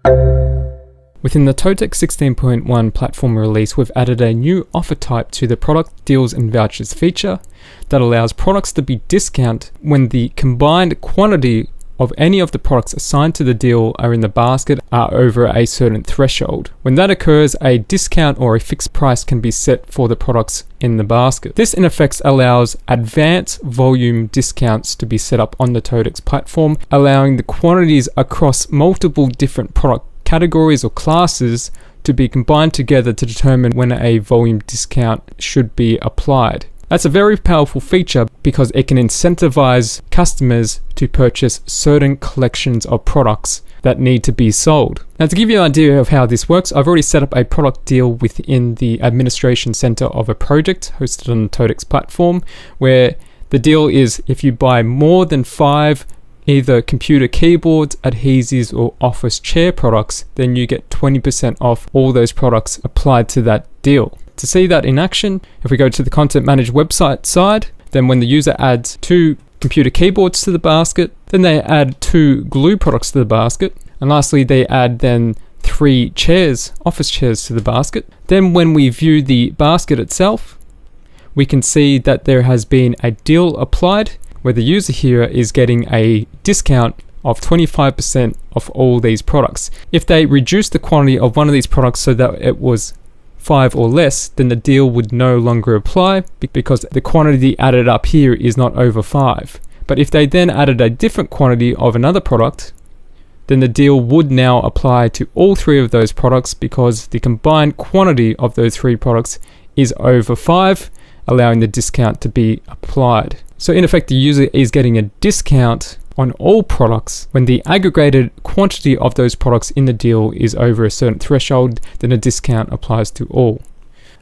Within the TOTECS 16.1 platform release, we've added a new offer type to the product deals and vouchers feature that allows products to be discounted when the combined quantity of any of the products assigned to the deal are in the basket are over a certain threshold. When that occurs, a discount or a fixed price can be set for the products in the basket. This in effect allows advanced volume discounts to be set up on the TOTECS platform, allowing the quantities across multiple different product categories or classes to be combined together to determine when a volume discount should be applied. That's a very powerful feature because it can incentivize customers to purchase certain collections of products that need to be sold. Now, to give you an idea of how this works, I've already set up a product deal within the administration center of a project hosted on the TOTECS platform, where the deal is if you buy more than 5 either computer keyboards, adhesives, or office chair products, then you get 20% off all those products applied to that deal. To see that in action, if we go to the Content Manager website side, then when the user adds 2 computer keyboards to the basket, then they add 2 glue products to the basket, and lastly they add then 3 chairs, office chairs to the basket. Then when we view the basket itself, we can see that there has been a deal applied where the user here is getting a discount of 25% off all these products. If they reduce the quantity of one of these products so that it was 5 or less, then the deal would no longer apply because the quantity added up here is not over 5. But if they then added a different quantity of another product, then the deal would now apply to all 3 of those products because the combined quantity of those 3 products is over 5, allowing the discount to be applied. So in effect, the user is getting a discount on all products when the aggregated quantity of those products in the deal is over a certain threshold, then a discount applies to all.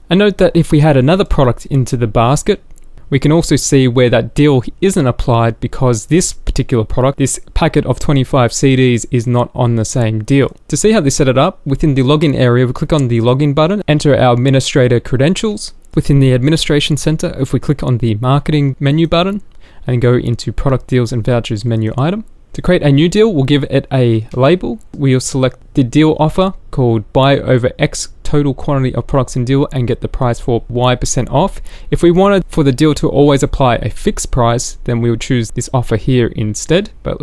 And note that if we had another product into the basket, we can also see where that deal isn't applied because this particular product, this packet of 25 CDs, is not on the same deal. To see how they set it up, within the login area, we click on the login button, enter our administrator credentials. Within the administration center, if we click on the marketing menu button and go into product deals and vouchers menu item, to create a new deal, we'll give it a label. We'll select the deal offer called buy over X total quantity of products in deal and get the price for Y% off. If we wanted for the deal to always apply a fixed price, then we'll choose this offer here instead. But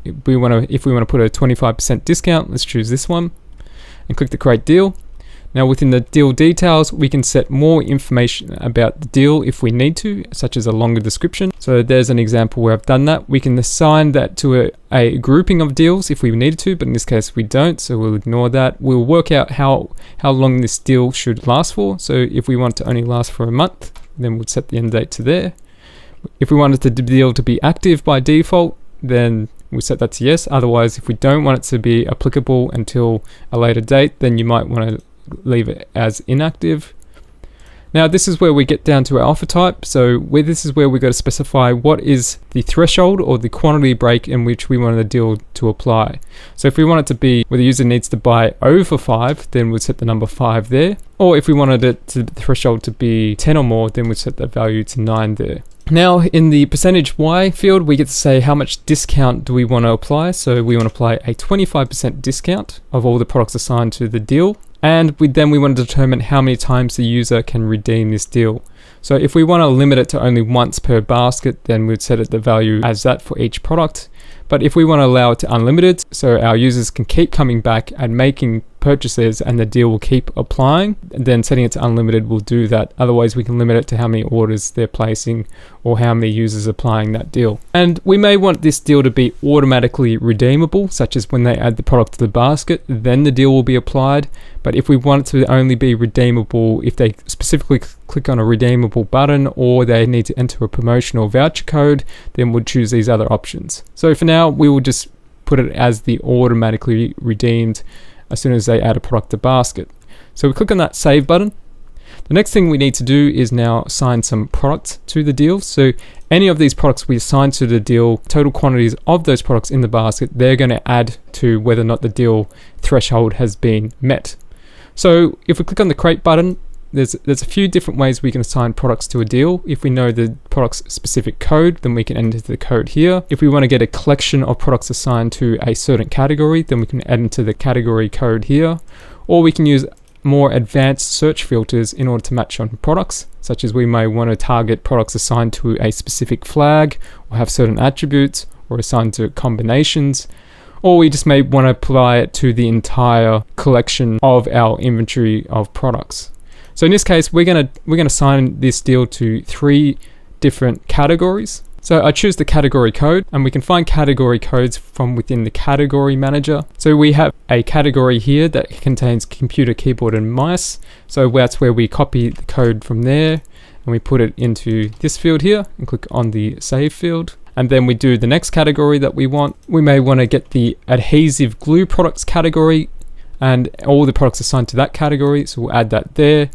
if we want to put a 25% discount, let's choose this one and click the create deal. Now within the deal details, we can set more information about the deal if we need to, such as a longer description. So there's an example where I've done that. We can assign that to a grouping of deals if we needed to, but in this case we don't, so we'll ignore that. We'll work out how long this deal should last for. So if we want to only last for a month, then we'll set the end date to there. If we wanted the deal to be active by default, then we'll set that to yes. Otherwise, if we don't want it to be applicable until a later date, then you might want to leave it as inactive. Now this is where we get down to our offer type. So this is where we got to specify what is the threshold or the quantity break in which we want the deal to apply. So if we want it to be where the user needs to buy over 5, then we'll set the number 5 there. Or if we wanted the threshold to be 10 or more, then we'll set that value to 9 there. Now in the percentage Y field, we get to say how much discount do we want to apply. So we want to apply a 25% discount of all the products assigned to the deal. And then we want to determine how many times the user can redeem this deal. So if we want to limit it to only once per basket, then we'd set it the value as that for each product. But if we want to allow it to unlimited, so our users can keep coming back and making purchases and the deal will keep applying, then setting it to unlimited will do that. Otherwise, we can limit it to how many orders they're placing or how many users are applying that deal. And we may want this deal to be automatically redeemable, such as when they add the product to the basket, then the deal will be applied. But if we want it to only be redeemable if they specifically click on a redeemable button or they need to enter a promotional voucher code, then we'll choose these other options. So for now, we will just put it as the automatically redeemed as soon as they add a product to basket. So we click on that save button. The next thing we need to do is now assign some products to the deal. So any of these products we assign to the deal, total quantities of those products in the basket, they're going to add to whether or not the deal threshold has been met. So if we click on the create button, there's a few different ways we can assign products to a deal. If we know the product's specific code, then we can enter the code here. If we want to get a collection of products assigned to a certain category, then we can add into the category code here. Or we can use more advanced search filters in order to match on products, such as we may want to target products assigned to a specific flag, or have certain attributes, or assigned to combinations, or we just may want to apply it to the entire collection of our inventory of products. So in this case, we're gonna assign this deal to 3 different categories. So I choose the category code, and we can find category codes from within the category manager. So we have a category here that contains computer, keyboard, and mice. So that's where we copy the code from there, and we put it into this field here and click on the save field. And then we do the next category that we want. We may want to get the adhesive glue products category and all the products assigned to that category. So we'll add that there.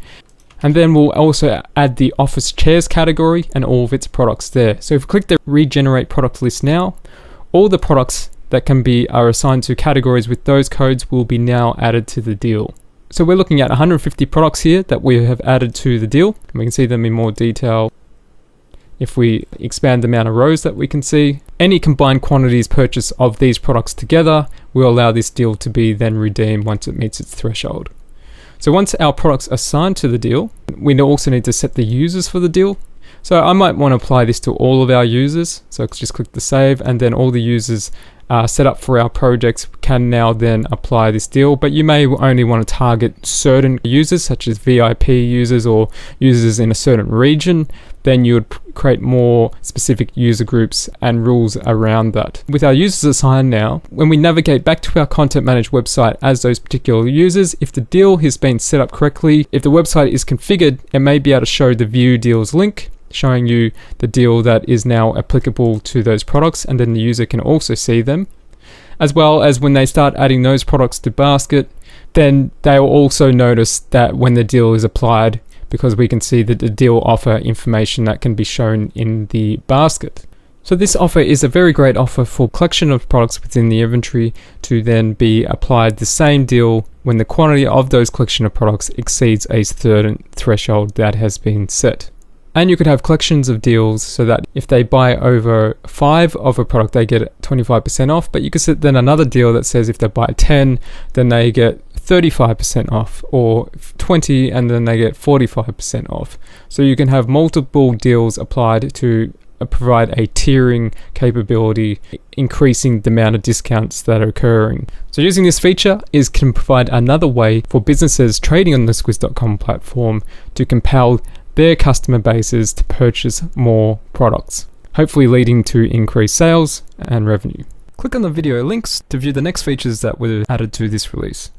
And then we'll also add the office chairs category and all of its products there. So if we click the regenerate product list now, all the products that are assigned to categories with those codes will be now added to the deal. So we're looking at 150 products here that we have added to the deal. And we can see them in more detail. If we expand the amount of rows that we can see, any combined quantities purchase of these products together will allow this deal to be then redeemed once it meets its threshold. So once our products are assigned to the deal, we also need to set the users for the deal. So I might want to apply this to all of our users. So just click the save, and then all the users set up for our projects can now then apply this deal. But you may only want to target certain users, such as VIP users or users in a certain region. Then you would create more specific user groups and rules around that. With our users assigned now, when we navigate back to our Content Manage website as those particular users, if the deal has been set up correctly, if the website is configured, it may be able to show the View Deals link, showing you the deal that is now applicable to those products, and then the user can also see them. As well as when they start adding those products to basket, then they'll also notice that when the deal is applied, because we can see that the deal offer information that can be shown in the basket. So this offer is a very great offer for collection of products within the inventory to then be applied the same deal when the quantity of those collection of products exceeds a certain threshold that has been set. And you could have collections of deals so that if they buy over 5 of a product, they get 25% off. But you could set then another deal that says if they buy 10, then they get 35% off, or 20 and then they get 45% off. So you can have multiple deals applied to provide a tiering capability, increasing the amount of discounts that are occurring. So using this feature can provide another way for businesses trading on the Squiz.com platform to compel their customer bases to purchase more products, hopefully leading to increased sales and revenue. Click on the video links to view the next features that were added to this release.